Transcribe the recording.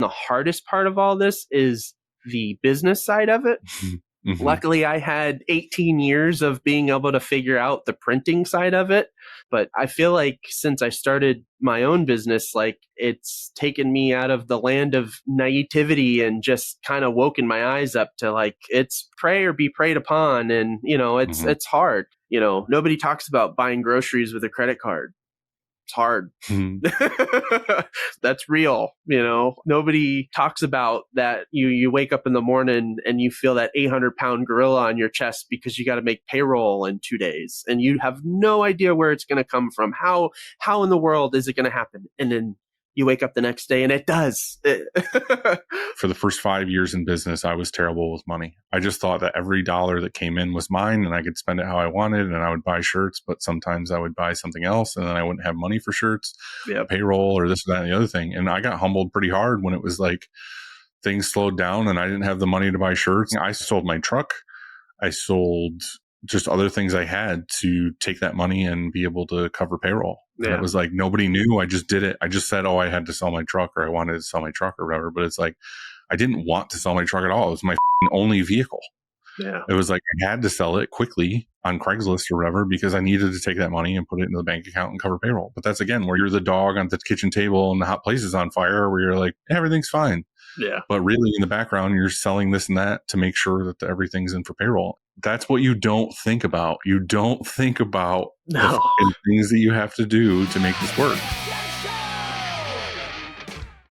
The hardest part of all this is the business side of it. Mm-hmm. Luckily, I had 18 years of being able to figure out the printing side of it. But I feel like since I started my own business, like it's taken me out of the land of naivety and just kind of woken my eyes up to like, it's pray or be preyed upon. And, it's hard. Nobody talks about buying groceries with a credit card. It's hard. That's real. Nobody talks about that. You wake up in the morning and you feel that 800-pound gorilla on your chest because you got to make payroll in 2 days and you have no idea where it's going to come from. How in the world is it going to happen? And then you wake up the next day and it does. For the first 5 years in business, I was terrible with money. I just thought that every dollar that came in was mine and I could spend it how I wanted and I would buy shirts, but sometimes I would buy something else and then I wouldn't have money for shirts, payroll or this, that, and the other thing. And I got humbled pretty hard when it was like things slowed down and I didn't have the money to buy shirts. I sold my truck. I sold just other things I had to take that money and be able to cover payroll. Yeah. It was like, nobody knew. I just did it. I just said, I had to sell my truck or I wanted to sell my truck or whatever. But it's like, I didn't want to sell my truck at all. It was my only vehicle. Yeah. It was like, I had to sell it quickly on Craigslist or whatever, because I needed to take that money and put it into the bank account and cover payroll. But that's again, where you're the dog on the kitchen table and the hot place is on fire, where you're like, everything's fine. Yeah. But really in the background, you're selling this and that to make sure that everything's in for payroll. That's what you don't think about. You don't think about the things that you have to do to make this work.